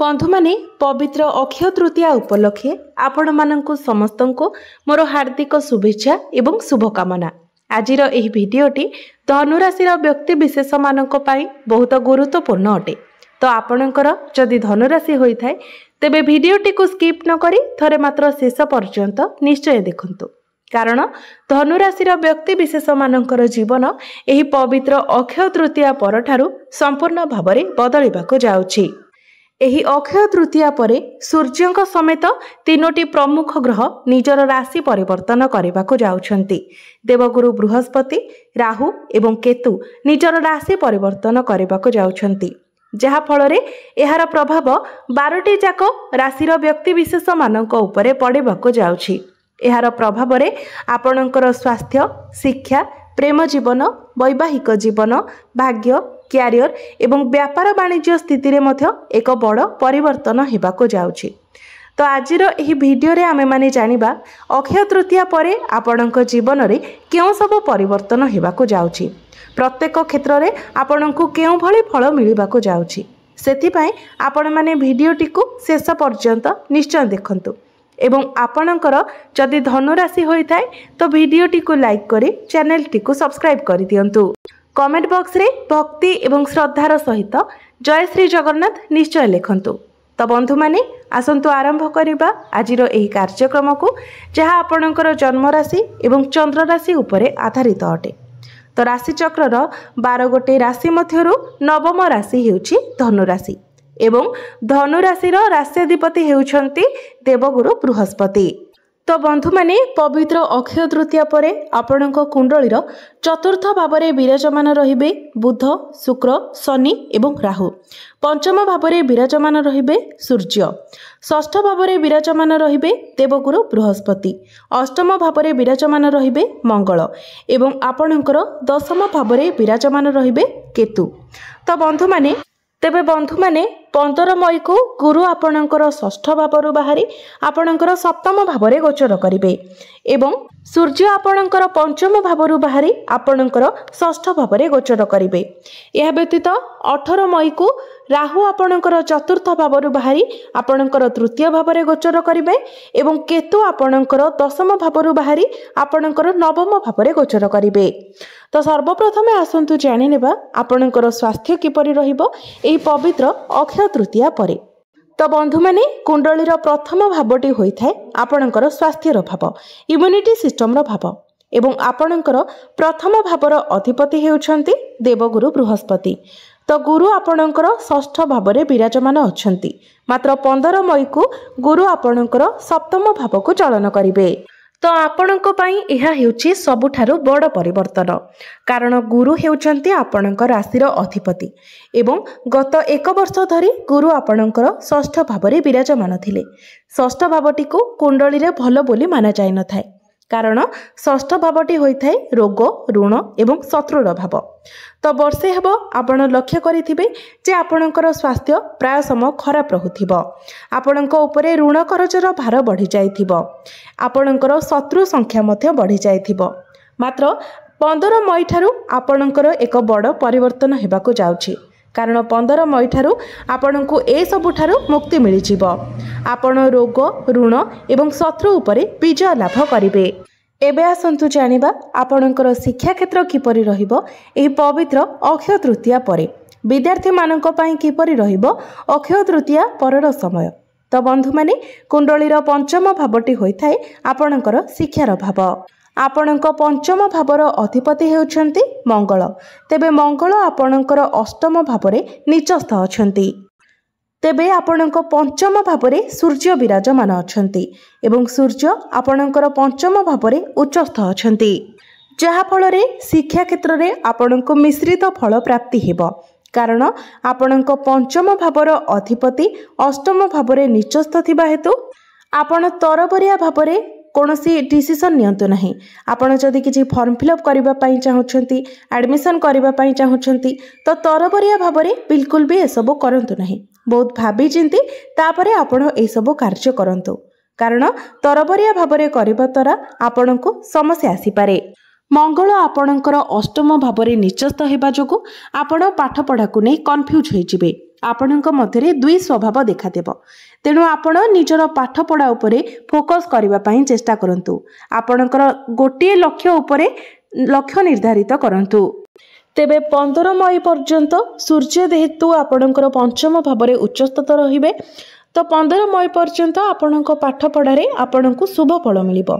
बंधु माने पवित्र अक्षय तृतीया उपलक्षे आपण माननकु समस्तंको मोर हार्दिक शुभेच्छा एवं शुभकामना। आजिर एही भिडियोटी धनुराशि व्यक्ति विशेष मानक पई बहुत गुरुत्वपूर्ण अटे। तो आपणकर जदि धनुराशि होइथाय तेबे भिडियोटी को स्किप न करी थरे मात्र शेष पर्यंत निश्चय देखंतु, कारण धनुराशि व्यक्ति विशेष मानकर जीवन एही पवित्र अक्षय तृतीया परठारु संपूर्ण भावरे बदलिबाको जाउछि। एही अक्षय तृतीया परे सूर्यंक समेत तीनोटी प्रमुख ग्रह निजर राशि परिवर्तन करने जाउछंती। देवगुरु बृहस्पति, राहु एवं केतु निजर राशि परिवर्तन करने जाउछंती, जहा फलरे एहार प्रभाव 12टी जाक राशिर व्यक्ति विशेष मानक उपरे पड़िबाको जाउछि। एहार प्रभाव रे आपणकर स्वास्थ्य, शिक्षा, प्रेम जीवन, वैवाहिक जीवन, भाग्य, क्यारियर एवं व्यापार वाणिज्य स्थिति रे मध्य एक बड़ परिवर्तन हेबाको जाउछि। तो आजिर एही भिडियो रे आमे माने जानिबा अक्षय तृतीया परे आपणक जीवन रे केउ सब परिवर्तन हेबाको जाउछि, प्रत्येक क्षेत्र रे आपणकु केउ भली फल मिलिबाको जाउछि। सेति पई आपण माने भिडियोटी को शेष पर्यंत निश्चय देखंतु एवं आपणकर जदि धनुराशि होइथाय तो भिडियोटी को लाइक करी चैनल टी को सब्सक्राइब करि दियंतु। कमेंट बॉक्स रे भक्ति एवं श्रद्धार सहित जय श्री जगन्नाथ निश्चय लिखंतु। तो बंधु माने आसंतु आरंभ करिबा आजिर एही कार्यक्रम को, जहा आपणकर जन्म राशि एवं चंद्र राशि उपरे आधारित अटे। तो राशि चक्रर 12 गोटे राशि मध्यरु नवम राशि हेउछि धनु राशि एवं धनु राशिर राष्ट्राधिपति हेउछंती देवगुरु बृहस्पति। तो बंधु माने पवित्र अक्षय तृतीया परे आपणक कुंडलीर चतुर्थ भावरे विराजमान रहिबे बुध, शुक्र, शनि एवं राहु। पंचम भावरे विराजमान रहिबे सूर्य। षष्ठ भावरे विराजमान रहिबे देवगुरु बृहस्पति। अष्टम भावरे विराजमान रहिबे मंगल एवं आपणकर दशम भावरे विराजमान रहिबे केतु। तो बंधु माने तेबे बंधु माने 15 मई को गुरु आपणकर षष्ठ भावरु बाहरी आपणकर सप्तम भावरे गोचर करिवे एवं सूर्य आपणकर पंचम भावरु बाहरी आपणकर षष्ठ भावरे गोचर करिवे। यह व्यतीत 18 मई को राहु आपणकर चतुर्थ भावरु बाहरी आपणकर तृतीय भावरे गोचर करिवे एवं केतु आपणकर दशम भावरु बाहरी आपणकर नवम भावरे गोचर करिवे। तो सर्वप्रथमे आसंतु जानि नेबा आपणकर स्वास्थ्य किपरि रहिबो एही पवित्र अक्षय तृतीया परे। तो बंधु माने कुंडलीर प्रथम भावटी होइथाय आपणकर स्वास्थ्यर भाव, इम्यूनिटी सिस्टम भाव एवं आपणकर प्रथम भावर अधिपति हेउछंती देवगुरु बृहस्पति। तो गुरु आपणकर षष्ठ भावरे विराजमान अछंती। मात्र 15 मई को गुरु आपणकर सप्तम भाव को चलन करिवे। तो आपणक पई एहा हेउची सबुठारु बड़ परिवर्तन, कारण गुरु हेउचंती आपणक राशिर अधिपति एवं गत 1 वर्ष धरी गुरु आपणकर षष्ठ भावरे विराजमान थिले। षष्ठ भावटी को कुंडली रे भलो बोली माना जाय न थाए, कारण षष्ठ भावटी होइथाय रोग, ऋण एवं शत्रुर भाव। तो वर्षे हेबो आपण लक्ष्य करिथिबे जे आपणकर स्वास्थ्य प्राय समय खराब रहुथिबो, आपणक उपरे ऋण करजर भार बढ़ी जाइथिबो, आपणकर शत्रु संख्या मध्य बढ़ी जाइथिबो। मात्र 15 मई ठारू आपणकर एक बड़ परिवर्तन हेबाको जाउछि, कारण 15 मई ठारू आपणको ए सबुठारू मुक्ति मिली जिवो। आपण रोग, ऋण एवं शत्रु उपरे विजय लाभ करिवे। एबे आसंतु जानिबा आपणकर शिक्षा क्षेत्र किपरि रहिबो एही पवित्र अक्षय तृतीया परे। विद्यार्थी मानक पई किपरि रहिबो अक्षय तृतीया परर समय। तो बंधु माने कुंडलीर पंचम भावटी होइथाय आपणकर शिक्षार भाव। आपणक पंचम भावर अधिपति हेउछंती मंगल। तेबे मंगल आपणकर अष्टम भावरे नीचस्थ अछंती। तेबे आपणक पंचम भावरे सूर्य विराजमान अछंती एवं सूर्य आपणकर पंचम भावरे उच्चस्थ अछंती, जहा फलरे शिक्षा क्षेत्र रे आपणक मिश्रित फल प्राप्ति हेबो, कारण आपणक पंचम भावर अधिपति अष्टम भावरे नीचस्थ थिबा हेतु आपण तरबरिया भावरे कौनसी डिसीजन नियंतु नहीं। आपण जदि किछि फॉर्म फिलअप करबा पई चाहुछंती, एडमिशन करबा पई चाहुछंती, तो तरबरिया भावरे बिल्कुल भी ए सब करंतु नहीं। बहुत भाबी चिंती तापरे आपण ए सब कार्य करंतु, कारण तरबरिया भावरे करबा द्वारा आपणको समस्या आसी पारे। मंगल आपणकर अष्टम भाव में निचस्थ होगा जो आपण पाठपढ़ा को नहीं कन्फ्यूज होइजिबे। आपणक मध्य दुई स्वभाव देखादेव। तेणु आपण निजर पाठपढ़ा उपरे फोकस करने पई चेष्टा करंतु। आपणकर गोटे लक्ष्य उपरे लक्ष्य निर्धारित करंतु। तेबे 15 मई पर्यंत सूर्य जेहेतु आपणकर पंचम भाव में उच्चस्थित रहिबे तो 15 मई पर्यंत आपणक पाठपढ़ारे आपणको शुभ फल मिलिबो।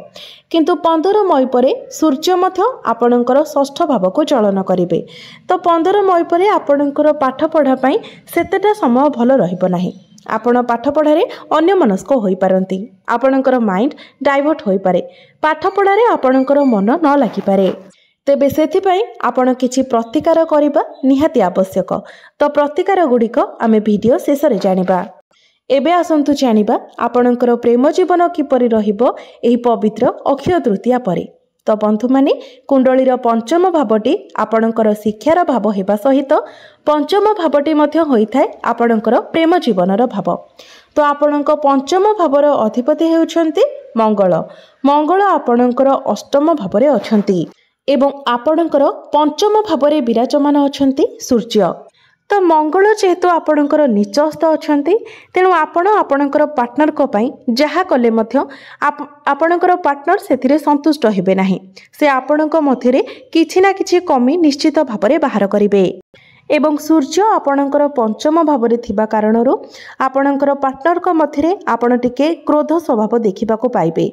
किंतु 15 मई परे सूर्य मध्य आपणकर षष्ठ भाव को चलन करिवे तो 15 मई परे आपणकर पाठपढ़ा पई सेतेटा समय भल रहिबो नाही। आपण पाठपढ़ारे अन्यमनस्क होई पारंती। आपणकर माइंड डाइवर्ट होई पारे। पाठपढ़ारे आपणकर मन न लागि पारे। तेबे सेथिपाई आपण किछि प्रतिकार करिबा निहाती आवश्यक। तो प्रतिकार गुड़िक आमे वीडियो शेष रे जानिबा। एबे आसंतु जानिबा आपणकर प्रेम जीवन किपरि रहिबो एही पवित्र अक्षय तृतीया परे। तो बंधु माने कुंडलीर पंचम भावटी आपणकर शिक्षार भाव हेबा सहित पंचम भावटी मध्य होइथाय आपणकर प्रेम जीवनर भाव। तो आपणक पंचम भावर अधिपति हेउछन्ति मंगल। मंगल आपणकर अष्टम भाव में अछन्ति एवं आपणकर पंचम भाव में विराजमान अछन्ति सूर्य। तो मंगल जेहेतु आपणकर निचस्थ अछन्ति तेणु आपणकर पार्टनर को पई जहा कले मध्य आपणकर पार्टनर सेथिरे संतुष्ट हेबे नाही। से आपणक मध्यरे किछि ना किछि कमी निश्चित भाव में बाहर करिवे। एवं सूर्य आपणकर पंचम भाव में थिबा कारणरू आपणकर पार्टनर को मध्यरे आपण टिके क्रोध स्वभाव देखिबा को पाइबे,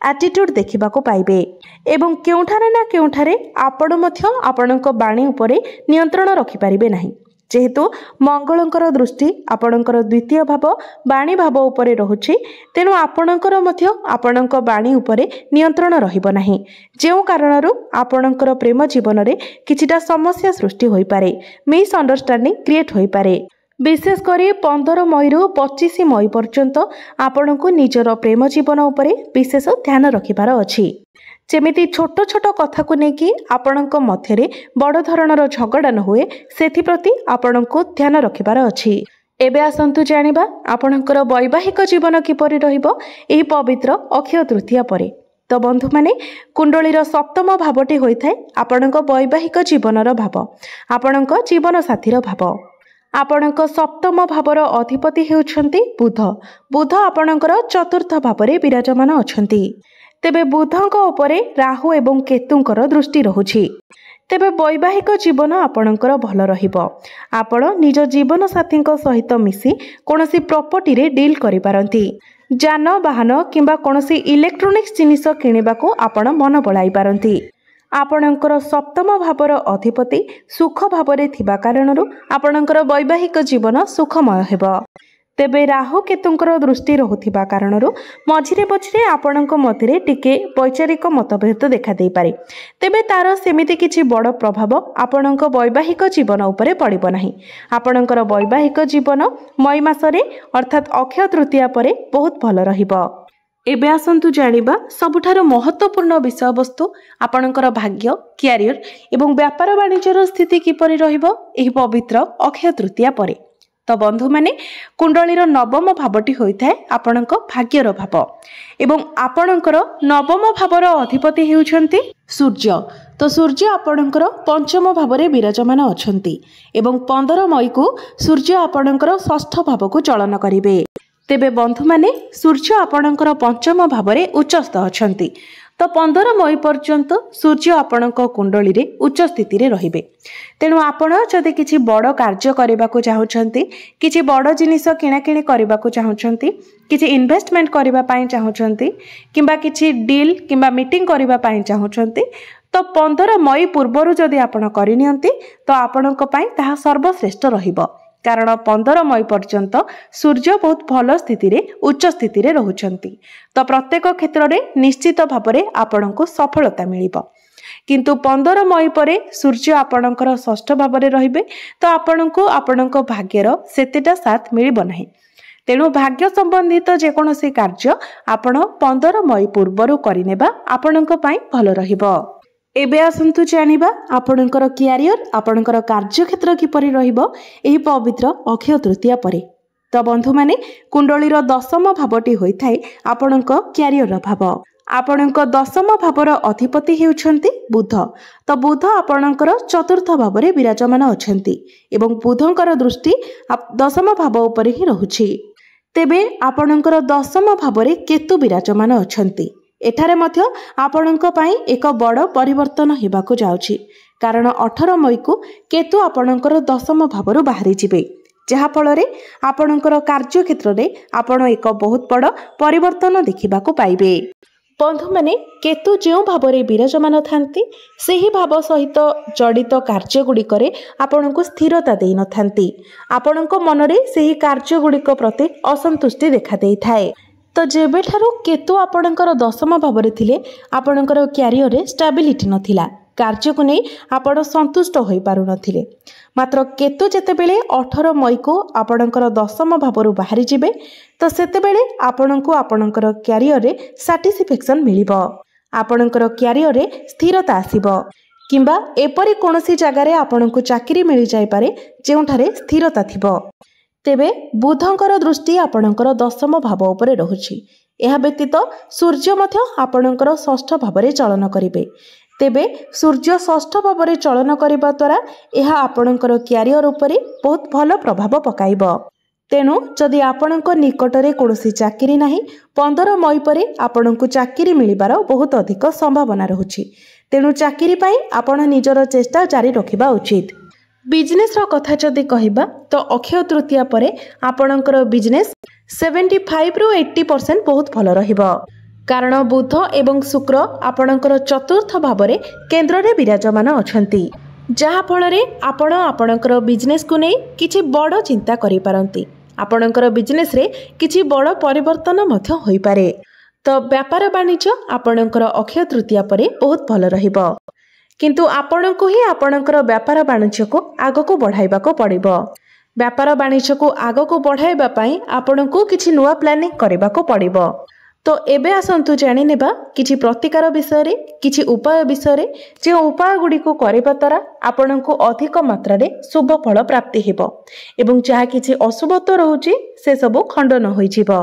एटीट्यूड देखिबा को पाइबे। एवं केउठारे ना केउठारे आपण मध्य आपणक बाणी उपरे नियंत्रण रखि पारिबे नाही। जेहेतु मंगलंकर दृष्टि आपणकर द्वितीय भाव बाणी भाव उपरे रहुछि तेणु आपणकर मध्य आपणक बाणी उपरे नियंत्रण रहिबो नाही। जेउ कारणरू आपणकर प्रेम जीवन रे किछिटा समस्या सृष्टि होई पारे, मिसअंडरस्टैंडिंग क्रिएट होई पारे। विशेष करी 15 मई रु 25 मई पर्यंत आपणको निजर प्रेम जीवन उपरे विशेष ध्यान रखिबार अछि। जेमिति छोट छोट कथा को लेकिन आपणक मध्यरे बड़ धरणर झगड़ा न हुए सेथि प्रति आपणको ध्यान रखिबार अछि। एबे आसंतु जानिबा आपणकर वैवाहिक जीवन किपरि रहिबो एही पवित्र अक्षय तृतीया परे। तो बंधु माने कुंडलीर सप्तम भावटी होइथाय आपणक वैवाहिक जीवनर भाव, आपणक जीवन साथीर भाव। आपणक सप्तम भावर अधिपति हेउछन्ति बुध। बुध आपणकर चतुर्थ भावरे विराजमान अछन्ति। तेबे बुधଙ୍କ उपरे राहु एवं केतुंकर दृष्टि रहुछि। तेबे वैवाहिक जीवन आपणकर भल रहिबो। आपण निज जीवन साथीଙ୍କ सहित मिसी कोनोसी प्रॉपर्टी रे डील करि पारंती। जान वाहन किंबा कोनोसी इलेक्ट्रोनिक्स जिनिस किनिबाको आपण मन बळाई पारंती। आपणकर सप्तम भावर अधिपति सुख भावरे थिबा कारणरू आपणकर वैवाहिक जीवन सुखमय हेबो। तेबे राहु केतुंकर दृष्टि रहुथिबा कारणरू मझिरे पछिरे आपणक मध्यरे टिके वैचारिक मतभेद देखा देई पारे। तेबे तार सेमिति किछि बड़ प्रभाव आपणक वैवाहिक जीवन उपरे पड़िबो नाही। आपणकर वैवाहिक जीवन मई मासरे अर्थात अक्षय तृतीया परे बहुत भल रहिबो। एबे आसंतु जानिबा सबुठारो महत्वपूर्ण विषय वस्तु आपणकर भाग्य, क्यारियर एवं व्यापार वाणिज्यर स्थिति किपरि रहिबो एही पवित्र अक्षय तृतीया परे। तो बंधु माने कुंडलीर नवम भावटी होइथाय आपणक भाग्यर भाव एवं आपणकर नवम भावर अधिपति हेउछन्ति सूर्य। तो सूर्य आपणकर पंचम भावरे विराजमान अछन्ति एवं 15 मई को सूर्य आपणकर षष्ठ भाव को चलन करिवे। तेबे बंधु माने सूर्य आपणकर पंचम भावरे उच्चस्थ अछन्ति। तो 15 मई पर्यंत सूर्य आपणक कुंडली रे उच्च स्थिति रे रहिबे। तेणु आपण जदि किछि बड़ कार्य करबाको चाहुछन्ति, किछि बड़ जिनिस किणाकिणी करबाको चाहुछन्ति, किछि इन्वेस्टमेंट करबा पई चाहुछन्ति किंबा किछि डील किंबा मीटिंग करबा पई चाहुछन्ति तो 15 मई पूर्वरु जदि आपण करिनियंती तो आपणक पई ताहा सर्वश्रेष्ठ रहिबो। कारण 15 मई पर्यंत सूर्य बहुत भल स्थिति रे उच्च स्थिति रे रहुछन्ति। तो प्रत्येक क्षेत्र रे निश्चित भाबरे आपणको सफलता मिलिबो। किंतु 15 मई परे सूर्य आपणकर षष्ठ भावरे रहिबे तो आपणको आपणको भाग्यर सेतेटा साथ मिलिबो नाही। तेणु भाग्य संबंधित जेकोनोसी कार्य आपण 15 मई पूर्वरु करिनेबा आपणको पई भल रहिबो। एबे आसंतु जानिबा आपणकर क्यारियर आपणकर कार्यक्षेत्र किपरि रहिबो एही पवित्र अक्षय तृतीया परे। तो बंधु माने कुंडलीर दशम भावटी होइथाय आपणक क्यारियर भाव। आपणक दशम भावर अधिपति हेउछन्ति बुध। तो बुध आपणकर चतुर्थ भाव में विराजमान अछन्ति एवं बुधंकर दृष्टि दशम भाव उपर ही रहुछि। तेबे आपणकर दशम भाव में केतु विराजमान अछन्ति। एठारे मध्य आपणक पई एक बड़ परिवर्तन हेबाकु जाउछि, कारण 18 मई को केतु आपणकर दशम भाव बाहरी जिबे, जहा फल आपणकर कार्य क्षेत्र में आपण एक बहुत बड़ परिवर्तन देखिबाकु पाइबे। बंधु माने केतु जो भाव में विराजमान थांती सेही भाव सहित जड़ित कार्यगुड़िकरे आपणको स्थिरता देई न थांती। आपणको मनरे सेही कार्यगुड़िक प्रति असंतुष्टि देखा देई थाए। तो जेबेठारु केतु आपणकर दशम भाव में थिले आपणकर क्यारियर रे स्टेबिलिटी नथिला, कार्य को नहीं आपण संतुष्ट हो पारु नथिले। मात्र केतु जेतेबेले 18 मई को आपणकर दशम भाव बाहरी जिबे तो सेतेबेले आपणको आपणकर क्यारियर रे सैटिस्फैक्शन मिलिबो, आपणकर क्यारियर रे स्थिरता आसीबो, किंबा एपरि कोनोसी जगार आपणको चाकरी मिल जाय पारे जेउठारे स्थिरता थिबो। तेबे बुधंकर दृष्टि आपणकर दशम भाव उपरे रहुछि। एहा व्यतीत सूर्य मध्य आपणकर षष्ठ भाव में चलन करिवे। तेबे सूर्य षष्ठ भाव में चलन करबा द्वारा यह आपणकर क्यारियर उपरे बहुत भल प्रभाव पकाइब। तेणु जदि आपणक निकटरे कोनोसी चाकरी नाही 15 मई परे आपणको चाकरी मिलिबार बहुत अधिक संभावना रहुछि। तेणु चाकरी पाई आपण निजर चेष्टा जारी रखिबा उचित। बिजनेस रो कथा जदि कहिबा तो अक्षय तृतीया परे आपणकर बिजनेस 75 रु 80% बहुत भल रहिबो, कारण बुध एवं शुक्र आपणकर चतुर्थ भाव में केन्द्र में विराजमान अछंती, जहा फल आपण आपणकर बिजनेस को नहीं किछि बड़ चिंता करि पारंती। आपणकर बिजनेस रे किछि बड़ परिवर्तन मध्य होई पारे। तो व्यापार वाणिज्य आपणकर अक्षय तृतीया परे बहुत भल रहिबो, किंतु आपणको ही आपणकर व्यापार वाणिज्य को आगको बढ़ाइबा को पड़िबो। व्यापार वाणिज्य को आगको बढ़ाइबा पई आपणको किछि नुवा प्लानिंग करबा को पड़िबो। तो एबे आसंतु जानि नेबा किछि प्रतिकार विषय रे, किछि उपाय विषय रे, जे उपाय गुडी को करबा द्वारा आपणको अधिक मात्रा रे शुभ फल प्राप्ति हेबो एवं जहा किछि अशुभत्व रहुछि से सब खंडन होई जिवो।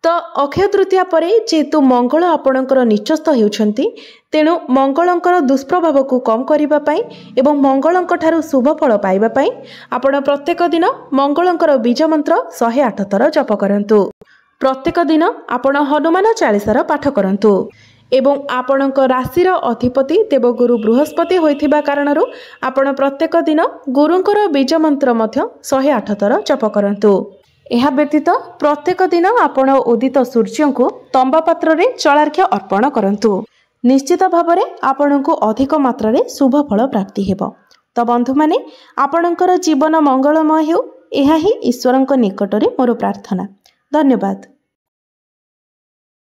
तो अक्षय तृतीया परे जेतु मंगल आपणकर निचस्थ हेउछंती, तेणु मंगलंकर दुष्प्रभाव को कम करिबा पई एवं मंगलंक ठारू शुभ फल पाइबा पई आपण प्रत्येक दिन मंगलंकर बीज मंत्र 108 थर जप करंतु। प्रत्येक दिन आपण हनुमान चालीसार पाठ करंतु एवं आपणक राशिर अधिपति देवगुरु बृहस्पति होइथिबा कारणरू आपण प्रत्येक दिन गुरुंकर बीज मंत्र मध्य 108 थर जप करंतु। एहा व्यतीत प्रत्येक दिन आपण उदित सूर्य को तंबा पात्र रे चलार्घ्य अर्पण करंतु। निश्चित भाव में आपणको अधिक मात्रा रे शुभ फल प्राप्ति हेबो। तो बंधु माने आपणकर जीवन मंगलमय हेउ, एहा ही ईश्वरंक निकटरे मोर प्रार्थना। धन्यवाद।